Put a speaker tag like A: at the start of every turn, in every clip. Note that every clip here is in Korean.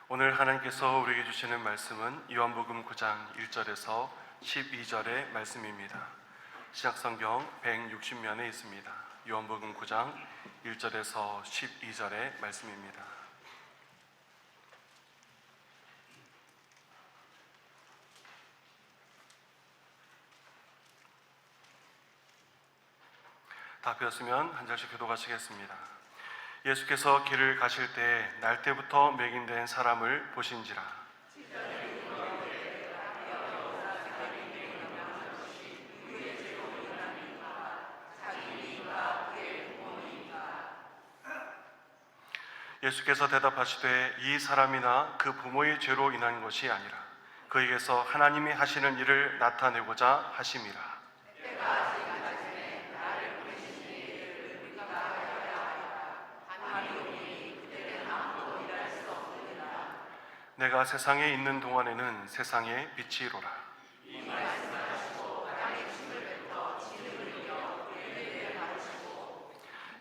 A: 오늘 하나님께서 우리에게 주시는 말씀은 요한복음 9장 1절에서 12절의 말씀입니다. 신약성경 160면에 있습니다. 요한복음 9장 1절에서 12절의 말씀입니다. 다 배웠으면 한 절씩 교독하시겠습니다. 예수께서 길을 가실 때 날때부터 맹인된 사람을 보신지라. 예수께서 대답하시되 이 사람이나 그 부모의 죄로 인한 것이 아니라 그에게서 하나님이 하시는 일을 나타내고자 하심이라. 내가 세상에 있는 동안에는 세상의 빛이로라.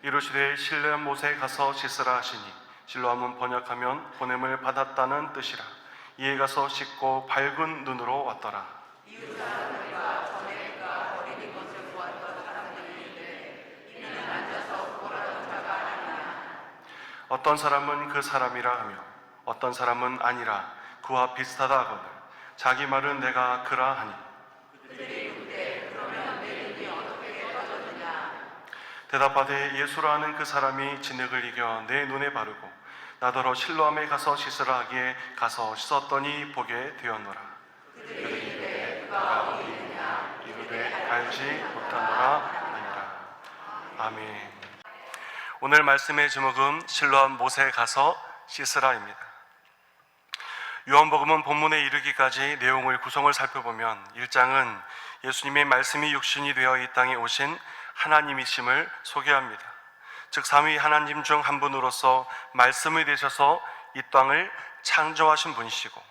A: 이르시되 실로암 못에 가서 씻으라 하시니, 실로암은 번역하면 보냄을 받았다는 뜻이라. 이에 가서 씻고 밝은 눈으로 왔더라. 어떤 사람은 그 사람이라 하며 어떤 사람은 아니라 그와 비슷하다 하거늘 자기 말은 내가 그라 하니. 대답하되 예수라 하는 그 사람이 진흙을 이겨 내 눈에 바르고 나더러 실로암에 가서 씻으라 하기에 가서 씻었더니 보게 되었노라. 그들이 그가 어디 있느냐 이르되 알지 못하노라 하니라. 아멘. 오늘 말씀의 제목은 실로암 못에 가서 씻으라입니다. 요한복음은 본문에 이르기까지 내용을 구성을 살펴보면 1장은 예수님의 말씀이 육신이 되어 이 땅에 오신 하나님이심을 소개합니다. 즉 삼위 하나님 중 한 분으로서 말씀이 되셔서 이 땅을 창조하신 분이시고,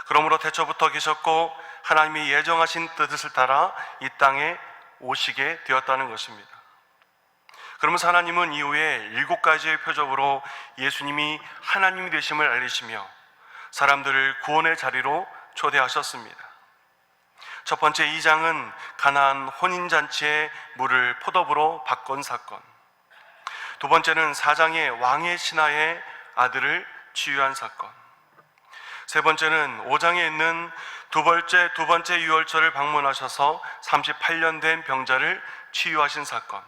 A: 그러므로 태초부터 계셨고 하나님이 예정하신 뜻을 따라 이 땅에 오시게 되었다는 것입니다. 그러면서 하나님은 이후에 7가지의 표적으로 예수님이 하나님이 되심을 알리시며 사람들을 구원의 자리로 초대하셨습니다. 첫 번째 2장은 가나안 혼인잔치의 물을 포도부로 바꾼 사건, 두 번째는 4장의 왕의 신하의 아들을 치유한 사건, 세 번째는 5장에 있는 두 번째 유월절을 방문하셔서 38년 된 병자를 치유하신 사건,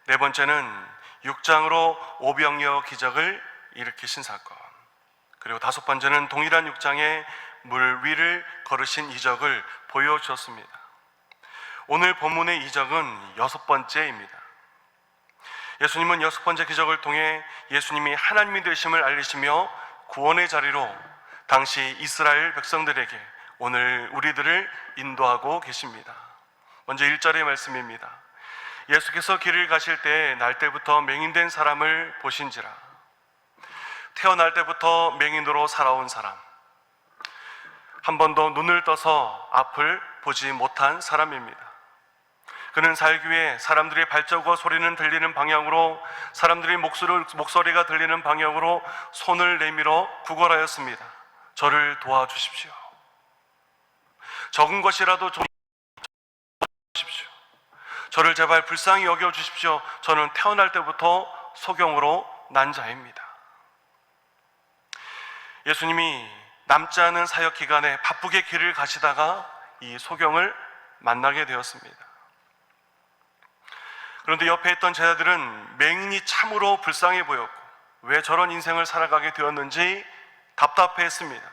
A: 네 번째는 6장으로 오병이어 기적을 일으키신 사건, 그리고 다섯 번째는 동일한 6장에 물 위를 걸으신 이적을 보여주셨습니다. 오늘 본문의 이적은 6번째입니다. 예수님은 6번째 기적을 통해 예수님이 하나님이 되심을 알리시며 구원의 자리로 당시 이스라엘 백성들에게 오늘 우리들을 인도하고 계십니다. 먼저 1절의 말씀입니다. 예수께서 길을 가실 때 날때부터 맹인된 사람을 보신지라. 태어날 때부터 맹인으로 살아온 사람, 한 번도 눈을 떠서 앞을 보지 못한 사람입니다. 그는 살기 위해 사람들의 발자국과 소리는 들리는 방향으로, 사람들의 목소리가 들리는 방향으로 손을 내밀어 구걸하였습니다. 저를 도와주십시오. 적은 것이라도 좀 주십시오. 저를 제발 불쌍히 여겨주십시오. 저는 태어날 때부터 소경으로 난 자입니다. 예수님이 남지 않은 사역 기간에 바쁘게 길을 가시다가 이 소경을 만나게 되었습니다. 그런데 옆에 있던 제자들은 맹인이 참으로 불쌍해 보였고 왜 저런 인생을 살아가게 되었는지 답답해했습니다.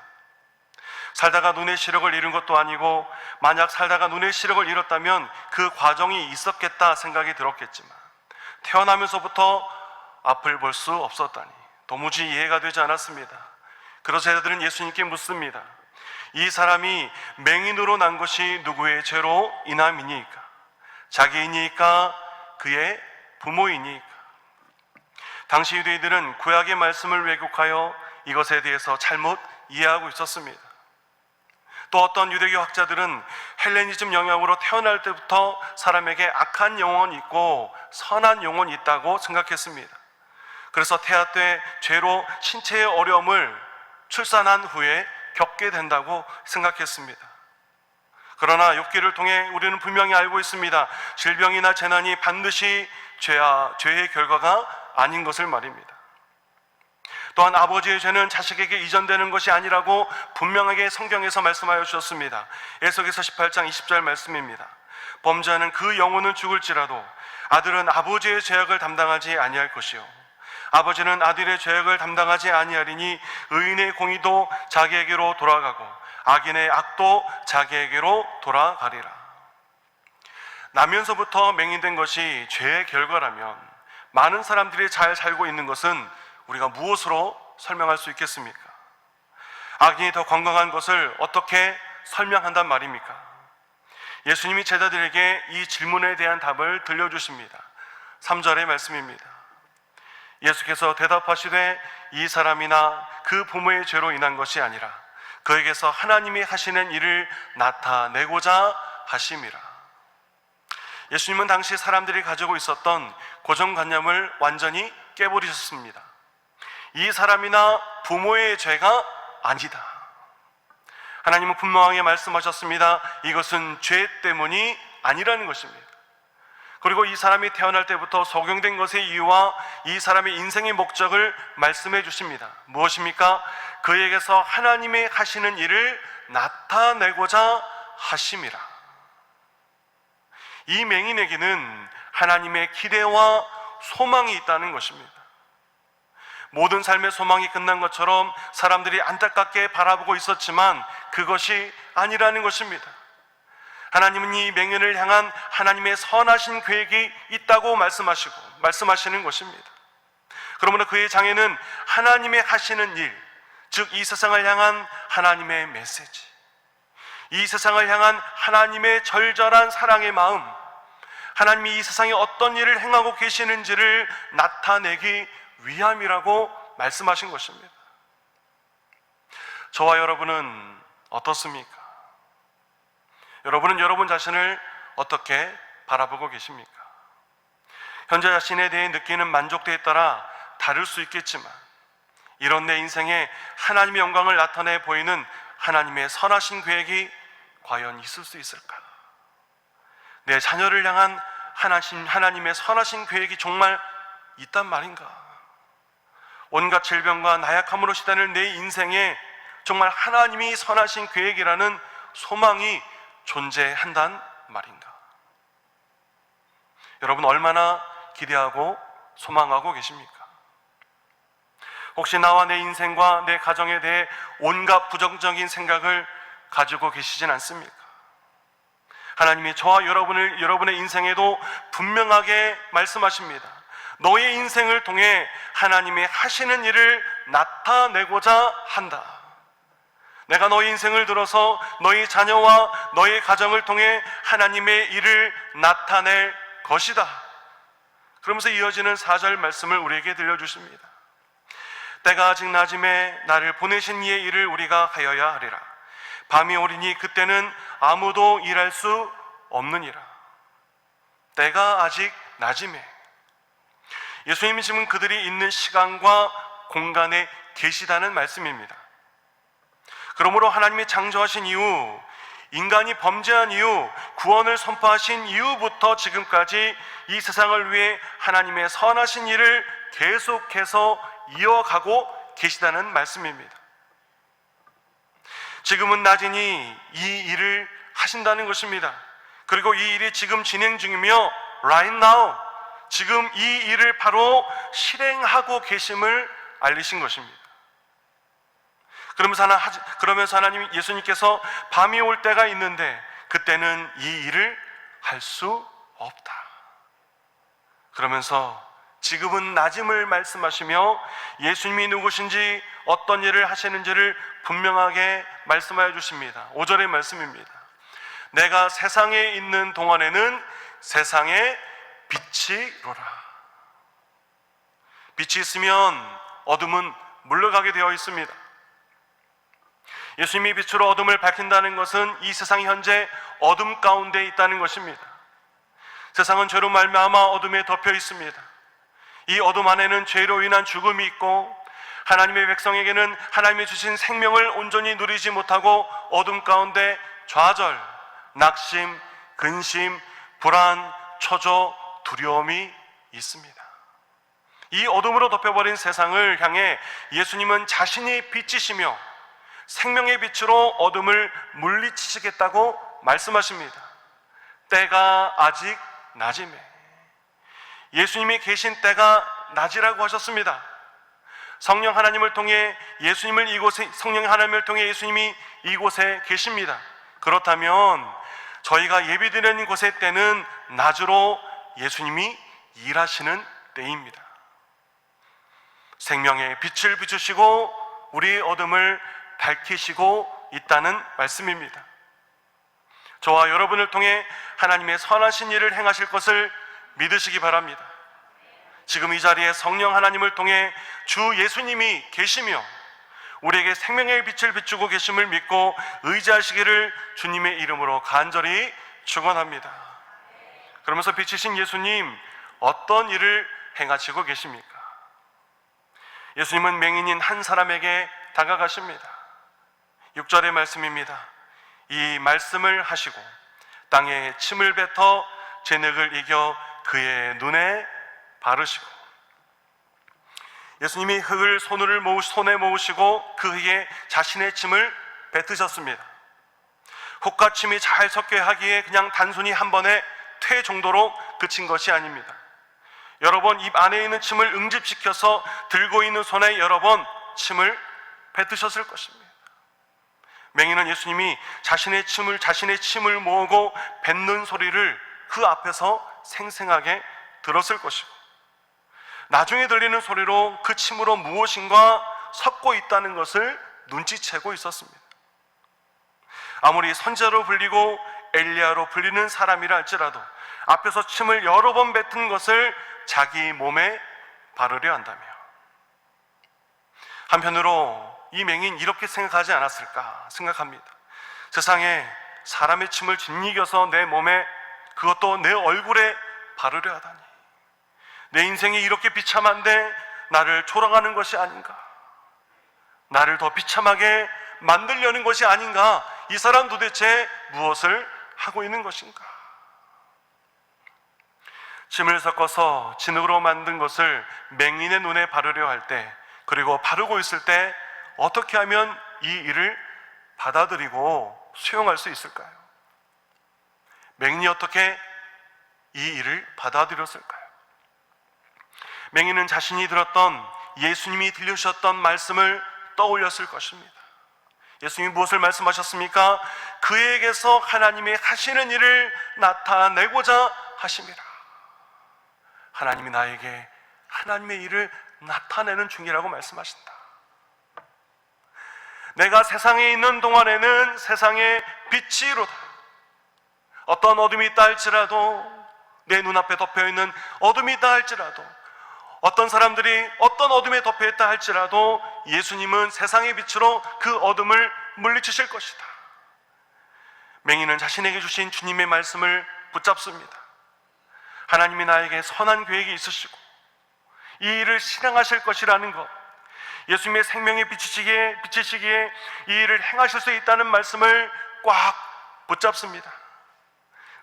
A: 살다가 눈의 시력을 잃은 것도 아니고, 만약 살다가 눈의 시력을 잃었다면 그 과정이 있었겠다 생각이 들었겠지만 태어나면서부터 앞을 볼 수 없었다니 도무지 이해가 되지 않았습니다. 그래서 제자들은 예수님께 묻습니다. 이 사람이 맹인으로 난 것이 누구의 죄로 인함이니까? 자기이니까? 그의 부모이니까? 당시 유대인들은 구약의 말씀을 왜곡하여 이것에 대해서 잘못 이해하고 있었습니다. 또 어떤 유대교 학자들은 헬레니즘 영향으로 태어날 때부터 사람에게 악한 영혼이 있고 선한 영혼이 있다고 생각했습니다. 그래서 태아 때 죄로 신체의 어려움을 출산한 후에 겪게 된다고 생각했습니다. 그러나 욥기를 통해 우리는 분명히 알고 있습니다. 질병이나 재난이 반드시 죄의 결과가 아닌 것을 말입니다. 또한 아버지의 죄는 자식에게 이전되는 것이 아니라고 분명하게 성경에서 말씀하여 주셨습니다. 에스겔서 18장 20절 말씀입니다. 범죄하는 그 영혼은 죽을지라도 아들은 아버지의 죄악을 담당하지 아니할 것이요 아버지는 아들의 죄악을 담당하지 아니하리니 의인의 공의도 자기에게로 돌아가고 악인의 악도 자기에게로 돌아가리라. 나면서부터 맹인된 것이 죄의 결과라면 많은 사람들이 잘 살고 있는 것은 우리가 무엇으로 설명할 수 있겠습니까? 악인이 더 건강한 것을 어떻게 설명한단 말입니까? 예수님이 제자들에게 이 질문에 대한 답을 들려주십니다. 3절의 말씀입니다. 예수께서 대답하시되 이 사람이나 그 부모의 죄로 인한 것이 아니라 그에게서 하나님이 하시는 일을 나타내고자 하심이라. 예수님은 당시 사람들이 가지고 있었던 고정관념을 완전히 깨버리셨습니다. 이 사람이나 부모의 죄가 아니다. 하나님은 분명하게 말씀하셨습니다. 이것은 죄 때문이 아니라는 것입니다. 그리고 이 사람이 태어날 때부터 적용된 것의 이유와 이 사람의 인생의 목적을 말씀해 주십니다. 무엇입니까? 그에게서 하나님이 하시는 일을 나타내고자 하심이라. 이 맹인에게는 하나님의 기대와 소망이 있다는 것입니다. 모든 삶의 소망이 끝난 것처럼 사람들이 안타깝게 바라보고 있었지만 그것이 아니라는 것입니다. 하나님은 이 맹인을 향한 하나님의 선하신 계획이 있다고 말씀하시는 것입니다. 그러므로 그의 장애는 하나님의 하시는 일, 즉 이 세상을 향한 하나님의 메시지, 이 세상을 향한 하나님의 절절한 사랑의 마음, 하나님이 이 세상에 어떤 일을 행하고 계시는지를 나타내기 위함이라고 말씀하신 것입니다. 저와 여러분은 어떻습니까? 여러분은 여러분 자신을 어떻게 바라보고 계십니까? 현재 자신에 대해 느끼는 만족도에 따라 다를 수 있겠지만 이런 내 인생에 하나님의 영광을 나타내 보이는 하나님의 선하신 계획이 과연 있을 수 있을까? 내 자녀를 향한 하나님의 선하신 계획이 정말 있단 말인가? 온갖 질병과 나약함으로 시달릴 내 인생에 정말 하나님이 선하신 계획이라는 소망이 존재한단 말인가? 여러분 얼마나 기대하고 소망하고 계십니까? 혹시 나와 내 인생과 내 가정에 대해 온갖 부정적인 생각을 가지고 계시진 않습니까? 하나님이 저와 여러분의 인생에도 분명하게 말씀하십니다. 너의 인생을 통해 하나님의 하시는 일을 나타내고자 한다. 내가 너의 인생을 들어서 너의 자녀와 너의 가정을 통해 하나님의 일을 나타낼 것이다. 그러면서 이어지는 4절 말씀을 우리에게 들려주십니다. 때가 아직 낮음에 나를 보내신 이의 일을 우리가 하여야 하리라. 밤이 오리니 그때는 아무도 일할 수 없느니라. 때가 아직 낮음에, 예수님이 지금 그들이 있는 시간과 공간에 계시다는 말씀입니다. 그러므로 하나님이 창조하신 이후, 인간이 범죄한 이후, 구원을 선포하신 이후부터 지금까지 이 세상을 위해 하나님의 선하신 일을 계속해서 이어가고 계시다는 말씀입니다. 지금은 낮이니 이 일을 하신다는 것입니다. 그리고 이 일이 지금 진행 중이며 right now, 지금 이 일을 바로 실행하고 계심을 알리신 것입니다. 그러면서 하나님, 예수님께서 밤이 올 때가 있는데 그때는 이 일을 할 수 없다. 그러면서 지금은 낮음을 말씀하시며 예수님이 누구신지 어떤 일을 하시는지를 분명하게 말씀하여 주십니다. 5절의 말씀입니다. 내가 세상에 있는 동안에는 세상의 빛이로라. 빛이 있으면 어둠은 물러가게 되어 있습니다. 예수님이 빛으로 어둠을 밝힌다는 것은 이 세상이 현재 어둠 가운데 있다는 것입니다. 세상은 죄로 말미암아 어둠에 덮여 있습니다. 이 어둠 안에는 죄로 인한 죽음이 있고 하나님의 백성에게는 하나님이 주신 생명을 온전히 누리지 못하고 어둠 가운데 좌절, 낙심, 근심, 불안, 초조, 두려움이 있습니다. 이 어둠으로 덮여버린 세상을 향해 예수님은 자신이 빛이시며 생명의 빛으로 어둠을 물리치시겠다고 말씀하십니다. 때가 아직 낮이매. 예수님이 계신 때가 낮이라고 하셨습니다. 성령 하나님을 통해 성령 하나님을 통해 예수님이 이곳에 계십니다. 그렇다면 저희가 예비드리는 곳의 때는 낮으로 예수님이 일하시는 때입니다. 생명의 빛을 비추시고 우리의 어둠을 밝히시고 있다는 말씀입니다. 저와 여러분을 통해 하나님의 선하신 일을 행하실 것을 믿으시기 바랍니다. 지금 이 자리에 성령 하나님을 통해 주 예수님이 계시며 우리에게 생명의 빛을 비추고 계심을 믿고 의지하시기를 주님의 이름으로 간절히 축원합니다. 그러면서 빛이신 예수님, 어떤 일을 행하시고 계십니까? 예수님은 맹인인 한 사람에게 다가가십니다. 6절의 말씀입니다. 이 말씀을 하시고 땅에 침을 뱉어 재능을 이겨 그의 눈에 바르시고, 예수님이 흙을 손에 모으시고 그 흙에 자신의 침을 뱉으셨습니다. 흙과 침이 잘 섞여 하기에 그냥 단순히 한 번에 퇴 정도로 그친 것이 아닙니다. 여러 번 입 안에 있는 침을 응집시켜서 들고 있는 손에 여러 번 침을 뱉으셨을 것입니다. 맹인은 예수님이 자신의 침을 모으고 뱉는 소리를 그 앞에서 생생하게 들었을 것이고, 나중에 들리는 소리로 그 침으로 무엇인가 섞고 있다는 것을 눈치채고 있었습니다. 아무리 선지자로 불리고 엘리야로 불리는 사람이라 할지라도 앞에서 침을 여러 번 뱉은 것을 자기 몸에 바르려 한다며, 한편으로 이 맹인 이렇게 생각하지 않았을까 생각합니다. 세상에 사람의 침을 짓이겨서 내 몸에, 그것도 내 얼굴에 바르려 하다니, 내 인생이 이렇게 비참한데 나를 초라하는 것이 아닌가, 나를 더 비참하게 만들려는 것이 아닌가, 이 사람 도대체 무엇을 하고 있는 것인가. 침을 섞어서 진흙으로 만든 것을 맹인의 눈에 바르려 할 때, 그리고 바르고 있을 때 어떻게 하면 이 일을 받아들이고 수용할 수 있을까요? 맹인이 어떻게 이 일을 받아들였을까요? 맹인은 자신이 들었던, 예수님이 들려주셨던 말씀을 떠올렸을 것입니다. 예수님이 무엇을 말씀하셨습니까? 그에게서 하나님이 하시는 일을 나타내고자 하심이라. 하나님이 나에게 하나님의 일을 나타내는 중이라고 말씀하신다. 내가 세상에 있는 동안에는 세상의 빛이로다. 어떤 어둠이 있다 할지라도, 내 눈앞에 덮여있는 어둠이 있다 할지라도, 어떤 사람들이 어떤 어둠에 덮여있다 할지라도 예수님은 세상의 빛으로 그 어둠을 물리치실 것이다. 맹인은 자신에게 주신 주님의 말씀을 붙잡습니다. 하나님이 나에게 선한 계획이 있으시고 이 일을 실행하실 것이라는 것, 예수님의 생명에 비치시기에 이 일을 행하실 수 있다는 말씀을 꽉 붙잡습니다.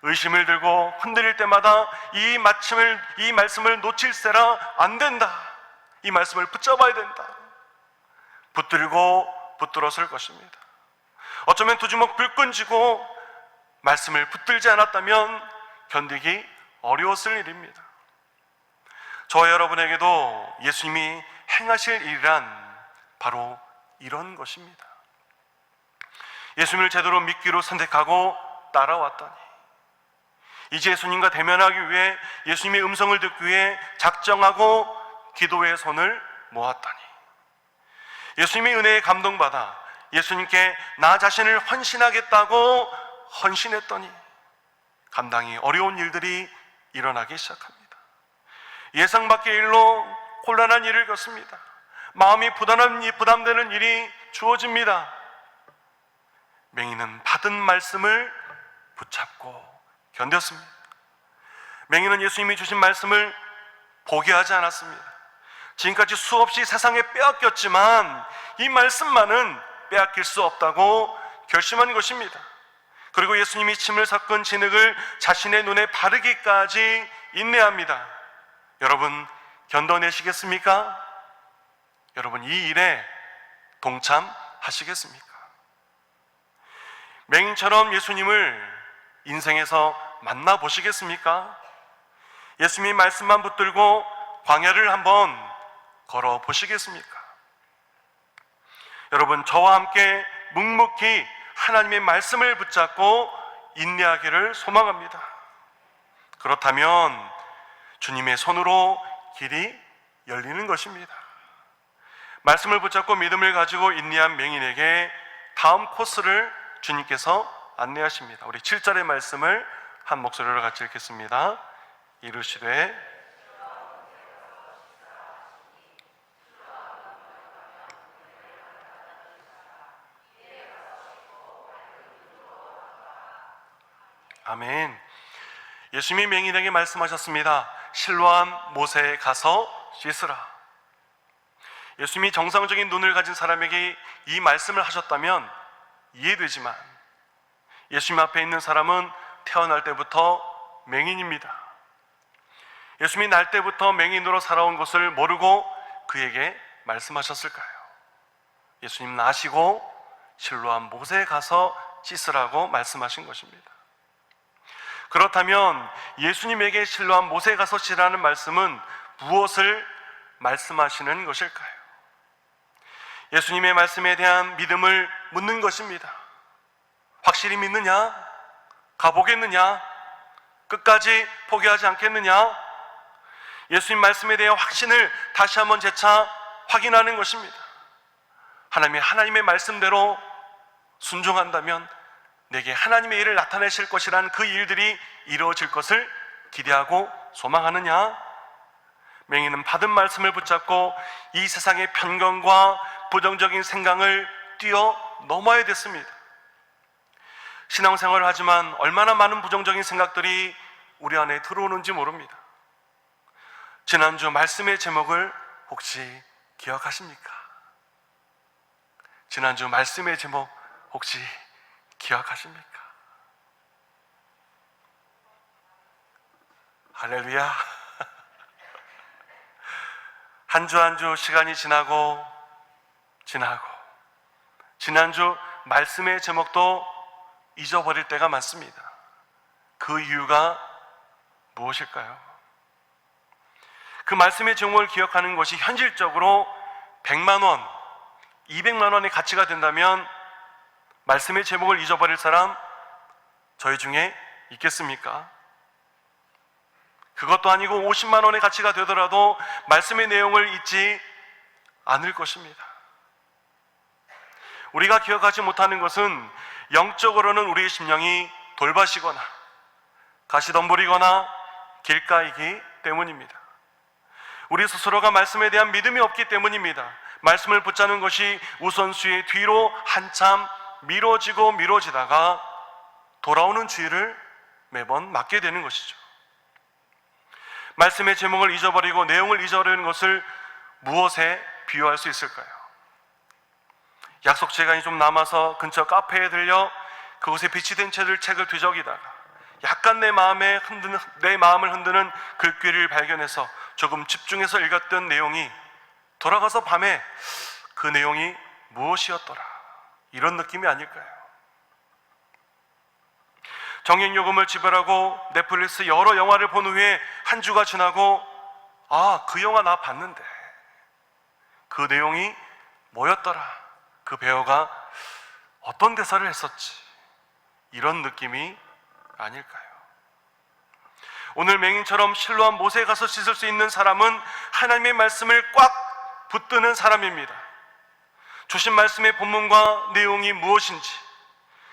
A: 의심을 들고 흔들릴 때마다 이 말씀을 놓칠세라 안 된다, 이 말씀을 붙잡아야 된다, 붙들고 붙들었을 것입니다. 어쩌면 두 주먹 불끈 쥐고 말씀을 붙들지 않았다면 견디기 어려웠을 일입니다. 저와 여러분에게도 예수님이 행하실 일이란 바로 이런 것입니다. 예수님을 제대로 믿기로 선택하고 따라왔더니, 이제 예수님과 대면하기 위해, 예수님의 음성을 듣기 위해 작정하고 기도의 손을 모았더니, 예수님의 은혜에 감동받아 예수님께 나 자신을 헌신하겠다고 헌신했더니 감당이 어려운 일들이 일어나기 시작합니다. 예상 밖의 일로 곤란한 일을 겪습니다. 마음이 부담되는 일이 주어집니다. 맹인은 받은 말씀을 붙잡고 견뎠습니다. 맹인은 예수님이 주신 말씀을 포기하지 않았습니다. 지금까지 수없이 세상에 빼앗겼지만 이 말씀만은 빼앗길 수 없다고 결심한 것입니다. 그리고 예수님이 침을 섞은 진흙을 자신의 눈에 바르기까지 인내합니다. 여러분, 견뎌내시겠습니까? 여러분, 이 일에 동참하시겠습니까? 맹인처럼 예수님을 인생에서 만나보시겠습니까? 예수님의 말씀만 붙들고 광야를 한번 걸어보시겠습니까? 여러분, 저와 함께 묵묵히 하나님의 말씀을 붙잡고 인내하기를 소망합니다. 그렇다면 주님의 손으로 길이 열리는 것입니다. 말씀을 붙잡고 믿음을 가지고 인내한 맹인에게 다음 코스를 주님께서 안내하십니다. 우리 7절의 말씀을 한 목소리로 같이 읽겠습니다. 이르시되 아멘. 예수님이 맹인에게 말씀하셨습니다. 실로암 모세에 가서 씻으라. 예수님이 정상적인 눈을 가진 사람에게 이 말씀을 하셨다면 이해되지만 예수님 앞에 있는 사람은 태어날 때부터 맹인입니다. 예수님이 날 때부터 맹인으로 살아온 것을 모르고 그에게 말씀하셨을까요? 예수님은 아시고 실로암 모세에 가서 씻으라고 말씀하신 것입니다. 그렇다면 예수님에게 실로암 모세에 가서 씻으라는 말씀은 무엇을 말씀하시는 것일까요? 예수님의 말씀에 대한 믿음을 묻는 것입니다. 확실히 믿느냐? 가보겠느냐? 끝까지 포기하지 않겠느냐? 예수님 말씀에 대한 확신을 다시 한번 재차 확인하는 것입니다. 하나님의 말씀대로 순종한다면 내게 하나님의 일을 나타내실 것이라는 그 일들이 이루어질 것을 기대하고 소망하느냐? 맹인은 받은 말씀을 붙잡고 이 세상의 편견과 부정적인 생각을 뛰어넘어야 됐습니다. 신앙생활을 하지만 얼마나 많은 부정적인 생각들이 우리 안에 들어오는지 모릅니다. 지난주 말씀의 제목을 혹시 기억하십니까? 지난주 말씀의 제목 혹시 기억하십니까? 할렐루야. 한 주 한 주 시간이 지나고 지난주 말씀의 제목도 잊어버릴 때가 많습니다. 그 이유가 무엇일까요? 그 말씀의 제목을 기억하는 것이 현실적으로 100만 원, 200만 원의 가치가 된다면 말씀의 제목을 잊어버릴 사람 저희 중에 있겠습니까? 그것도 아니고 50만 원의 가치가 되더라도 말씀의 내용을 잊지 않을 것입니다. 우리가 기억하지 못하는 것은 영적으로는 우리의 심령이 돌밭이거나 가시덤불이거나 길가이기 때문입니다. 우리 스스로가 말씀에 대한 믿음이 없기 때문입니다. 말씀을 붙잡는 것이 우선순위의 뒤로 한참 미뤄지다가 돌아오는 주의를 매번 맞게 되는 것이죠. 말씀의 제목을 잊어버리고 내용을 잊어버리는 것을 무엇에 비유할 수 있을까요? 약속 시간이 좀 남아서 근처 카페에 들려 그곳에 비치된 책을 뒤적이다가 약간 내 마음을 흔드는 글귀를 발견해서 조금 집중해서 읽었던 내용이 돌아가서 밤에 그 내용이 무엇이었더라, 이런 느낌이 아닐까요? 정액요금을 지불하고 넷플릭스 여러 영화를 본 후에 한 주가 지나고 그 영화 나 봤는데 그 내용이 뭐였더라, 그 배우가 어떤 대사를 했었지, 이런 느낌이 아닐까요? 오늘 맹인처럼 실로암 모세에 가서 씻을 수 있는 사람은 하나님의 말씀을 꽉 붙드는 사람입니다. 주신 말씀의 본문과 내용이 무엇인지,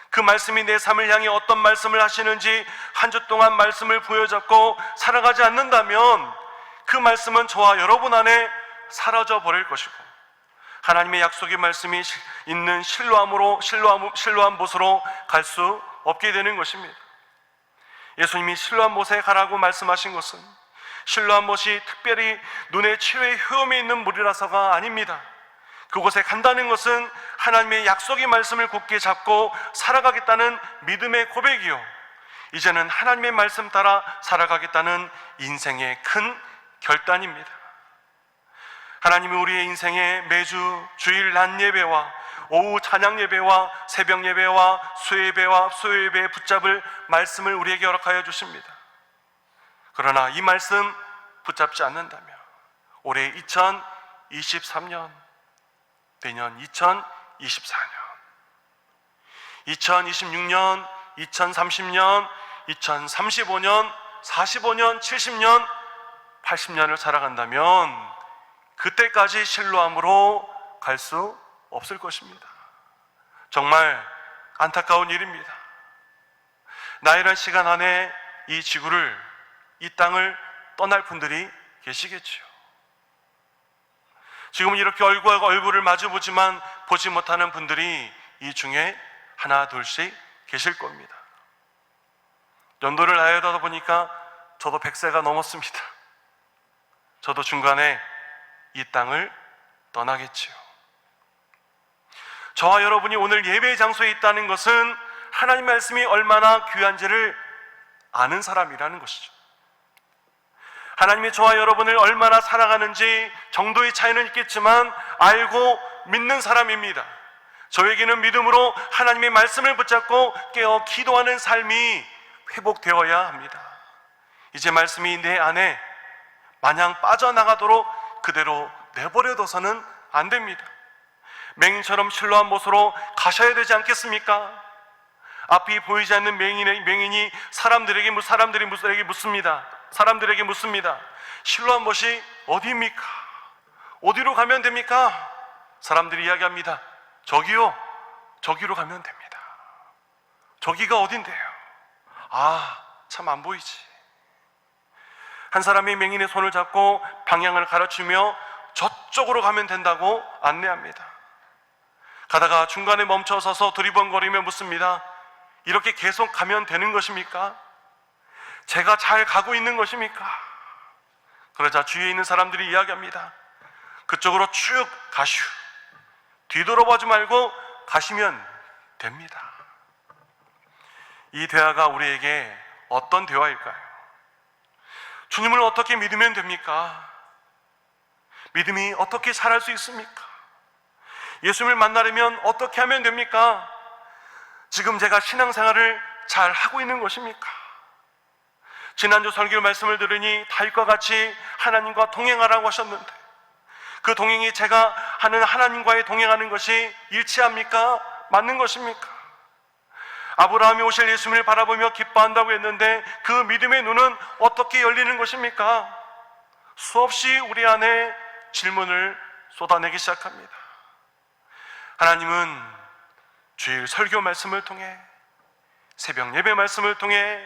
A: 그 말씀이 내 삶을 향해 어떤 말씀을 하시는지 한 주 동안 말씀을 부여잡고 살아가지 않는다면 그 말씀은 저와 여러분 안에 사라져 버릴 것이고 하나님의 약속의 말씀이 있는 실로암 못으로 갈 수 없게 되는 것입니다. 예수님이 실로암 못에 가라고 말씀하신 것은 실로암 못이 특별히 눈의 치료의 효험이 있는 물이라서가 아닙니다. 그곳에 간다는 것은 하나님의 약속의 말씀을 굳게 잡고 살아가겠다는 믿음의 고백이요, 이제는 하나님의 말씀 따라 살아가겠다는 인생의 큰 결단입니다. 하나님은 우리의 인생에 매주 주일 낮 예배와 오후 찬양 예배와 새벽 예배와 수예배와 수요예배에 붙잡을 말씀을 우리에게 허락하여 주십니다. 그러나 이 말씀 붙잡지 않는다면 올해 2023년, 내년 2024년, 2026년, 2030년, 2035년, 45년, 70년, 80년을 살아간다면 그때까지 실로암으로 갈 수 없을 것입니다. 정말 안타까운 일입니다. 나이란 시간 안에 이 지구를, 이 땅을 떠날 분들이 계시겠지요. 지금 이렇게 얼굴과 얼굴을 마주보지만 보지 못하는 분들이 이 중에 하나 둘씩 계실 겁니다. 연도를 나열하다 보니까 저도 100세가 넘었습니다. 저도 중간에 이 땅을 떠나겠지요. 저와 여러분이 오늘 예배의 장소에 있다는 것은 하나님 말씀이 얼마나 귀한지를 아는 사람이라는 것이죠. 하나님이 저와 여러분을 얼마나 사랑하는지 정도의 차이는 있겠지만 알고 믿는 사람입니다. 저에게는 믿음으로 하나님의 말씀을 붙잡고 깨어 기도하는 삶이 회복되어야 합니다. 이제 말씀이 내 안에 마냥 빠져나가도록 그대로 내버려둬서는 안 됩니다. 맹인처럼 실로암 못으로 가셔야 되지 않겠습니까? 앞이 보이지 않는 맹인이 사람들에게 묻습니다. 사람들에게 묻습니다. 실로암 못이 어디입니까? 어디로 가면 됩니까? 사람들이 이야기합니다. 저기요, 저기로 가면 됩니다. 저기가 어딘데요? 참 안 보이지. 한 사람이 맹인의 손을 잡고 방향을 가르치며 저쪽으로 가면 된다고 안내합니다. 가다가 중간에 멈춰서서 두리번거리며 묻습니다. 이렇게 계속 가면 되는 것입니까? 제가 잘 가고 있는 것입니까? 그러자 주위에 있는 사람들이 이야기합니다. 그쪽으로 쭉 가슈. 뒤돌아보지 말고 가시면 됩니다. 이 대화가 우리에게 어떤 대화일까요? 주님을 어떻게 믿으면 됩니까? 믿음이 어떻게 자랄 수 있습니까? 예수님을 만나려면 어떻게 하면 됩니까? 지금 제가 신앙생활을 잘 하고 있는 것입니까? 지난주 설교 말씀을 들으니 다윗과 같이 하나님과 동행하라고 하셨는데 그 동행이 제가 하는 하나님과의 동행하는 것이 일치합니까? 맞는 것입니까? 아브라함이 오실 예수님을 바라보며 기뻐한다고 했는데 그 믿음의 눈은 어떻게 열리는 것입니까? 수없이 우리 안에 질문을 쏟아내기 시작합니다. 하나님은 주일 설교 말씀을 통해, 새벽 예배 말씀을 통해,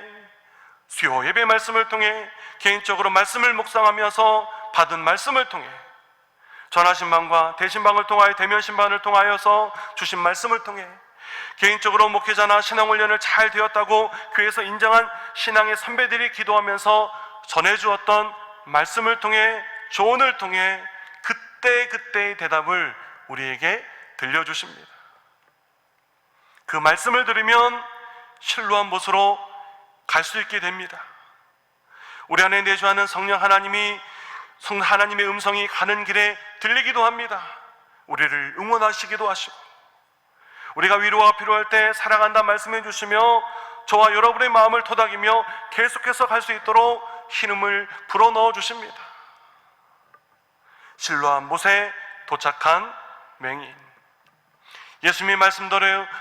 A: 수요 예배 말씀을 통해, 개인적으로 말씀을 묵상하면서 받은 말씀을 통해, 전하신방과 대신방을 통하여 대면신방을 통하여서 주신 말씀을 통해, 개인적으로 목회자나 신앙훈련을 잘 되었다고 교회에서 인정한 신앙의 선배들이 기도하면서 전해주었던 말씀을 통해, 조언을 통해 그때그때의 대답을 우리에게 들려주십니다. 그 말씀을 들으면 실로암 못으로 갈 수 있게 됩니다. 우리 안에 내주하는 성령 하나님의 음성이 가는 길에 들리기도 합니다. 우리를 응원하시기도 하시고, 우리가 위로가 필요할 때 살아간다 말씀해 주시며 저와 여러분의 마음을 토닥이며 계속해서 갈 수 있도록 힘을 불어넣어 주십니다. 실로암 못에 도착한 맹인, 예수님의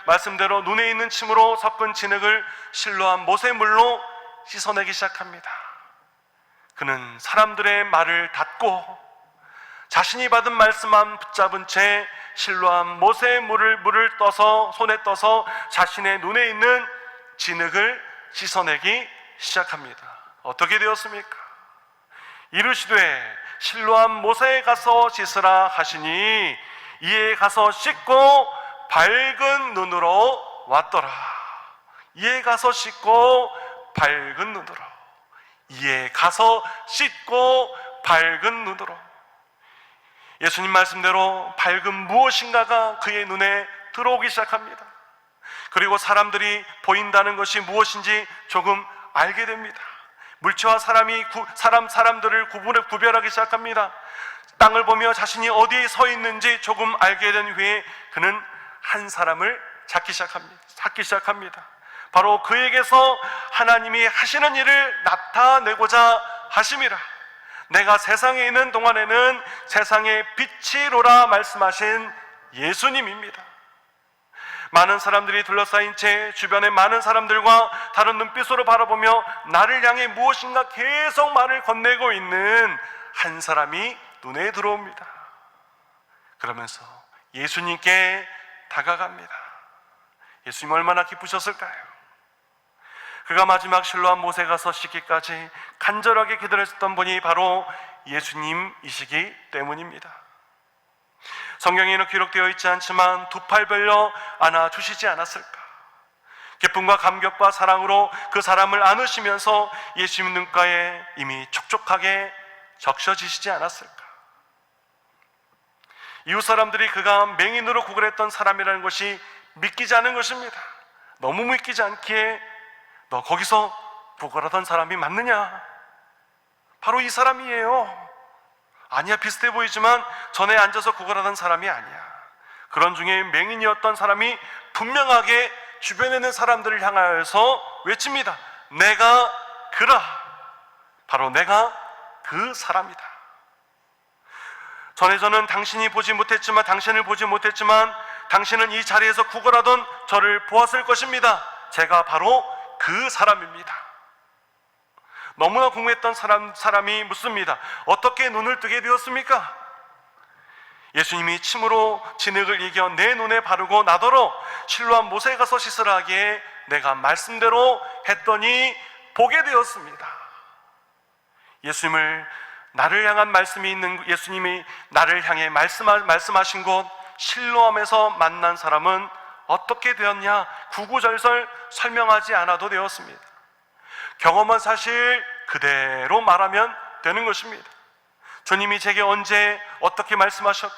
A: 말씀대로 눈에 있는 침으로 섞은 진흙을 실로암 못의 물로 씻어내기 시작합니다. 그는 사람들의 말을 닫고 자신이 받은 말씀만 붙잡은 채 실로암 못의 물을 떠서 손에 떠서 자신의 눈에 있는 진흙을 씻어내기 시작합니다. 어떻게 되었습니까? 이르시되 실로암 못에 가서 씻으라 하시니 이에 가서 씻고 밝은 눈으로 왔더라. 이에 가서 씻고 밝은 눈으로. 이에 가서 씻고 밝은 눈으로, 예수님 말씀대로 밝은 무엇인가가 그의 눈에 들어오기 시작합니다. 그리고 사람들이 보인다는 것이 무엇인지 조금 알게 됩니다. 물체와 사람들을 구별하기 시작합니다. 땅을 보며 자신이 어디에 서 있는지 조금 알게 된 후에 그는 한 사람을 찾기 시작합니다. 바로 그에게서 하나님이 하시는 일을 나타내고자 하심이라. 내가 세상에 있는 동안에는 세상의 빛이로라 말씀하신 예수님입니다. 많은 사람들이 둘러싸인 채 주변의 많은 사람들과 다른 눈빛으로 바라보며 나를 향해 무엇인가 계속 말을 건네고 있는 한 사람이 눈에 들어옵니다. 그러면서 예수님께 다가갑니다. 예수님 얼마나 기쁘셨을까요? 그가 마지막 실로암 못에 가서 씻기까지 간절하게 기다렸던 분이 바로 예수님이시기 때문입니다. 성경에는 기록되어 있지 않지만 두 팔 벌려 안아주시지 않았을까? 기쁨과 감격과 사랑으로 그 사람을 안으시면서 예수님 눈가에 이미 촉촉하게 적셔지시지 않았을까? 이웃 사람들이 그가 맹인으로 구걸했던 사람이라는 것이 믿기지 않은 것입니다. 너무 믿기지 않기에 너 거기서 구걸하던 사람이 맞느냐? 바로 이 사람이에요. 아니야, 비슷해 보이지만 전에 앉아서 구걸하던 사람이 아니야. 그런 중에 맹인이었던 사람이 분명하게 주변에 있는 사람들을 향하여서 외칩니다. 내가 그라. 바로 내가 그 사람이다. 전에 저는 당신을 보지 못했지만 당신은 이 자리에서 구걸하던 저를 보았을 것입니다. 제가 바로 그 사람입니다. 너무나 궁금했던 사람이 묻습니다. 어떻게 눈을 뜨게 되었습니까? 예수님이 침으로 진흙을 이겨 내 눈에 바르고 나더러 실로암 못에 가서 씻으라 하기에 내가 말씀대로 했더니 보게 되었습니다. 나를 향한 말씀이 있는 예수님이 나를 향해 말씀하신 곳 실로암에서 만난 사람은 어떻게 되었냐? 구구절절 설명하지 않아도 되었습니다. 경험한 사실 그대로 말하면 되는 것입니다. 주님이 제게 언제 어떻게 말씀하셨고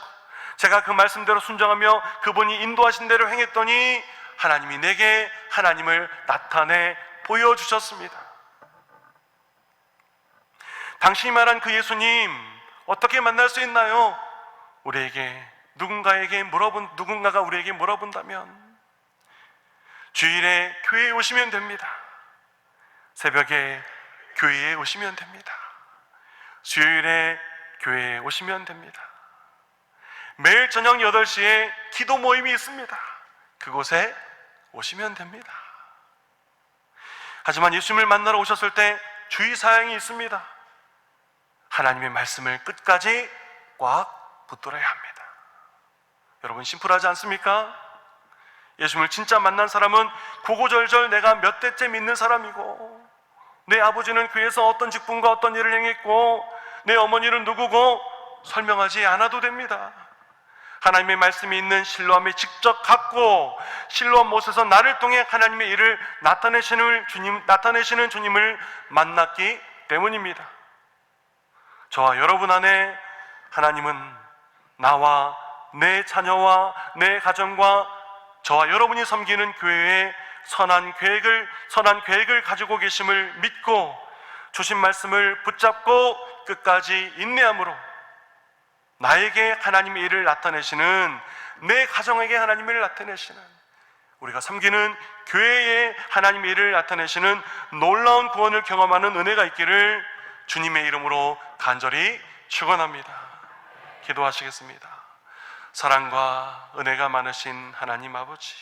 A: 제가 그 말씀대로 순종하며 그분이 인도하신 대로 행했더니 하나님이 내게 하나님을 나타내 보여주셨습니다. 당신이 말한 그 예수님 어떻게 만날 수 있나요? 누군가가 우리에게 물어본다면 주일에 교회에 오시면 됩니다. 새벽에 교회에 오시면 됩니다. 수요일에 교회에 오시면 됩니다. 매일 저녁 8시에 기도 모임이 있습니다. 그곳에 오시면 됩니다. 하지만 예수님을 만나러 오셨을 때 주의사항이 있습니다. 하나님의 말씀을 끝까지 꽉 붙들어야 합니다. 여러분, 심플하지 않습니까? 예수님을 진짜 만난 사람은 구구절절 내가 몇 대째 믿는 사람이고 내 아버지는 교회에서 어떤 직분과 어떤 일을 행했고 내 어머니는 누구고 설명하지 않아도 됩니다. 하나님의 말씀이 있는 실로암에 직접 갔고 실로암 못에서 나를 통해 하나님의 일을 나타내시는 주님을 만났기 때문입니다. 저와 여러분 안에 하나님은 나와 내 자녀와 내 가정과 저와 여러분이 섬기는 교회에 선한 계획을 가지고 계심을 믿고 주신 말씀을 붙잡고 끝까지 인내함으로 나에게 하나님의 일을 나타내시는, 내 가정에게 하나님의 일을 나타내시는, 우리가 섬기는 교회에 하나님의 일을 나타내시는 놀라운 구원을 경험하는 은혜가 있기를 주님의 이름으로 간절히 축원합니다. 기도하시겠습니다. 사랑과 은혜가 많으신 하나님 아버지,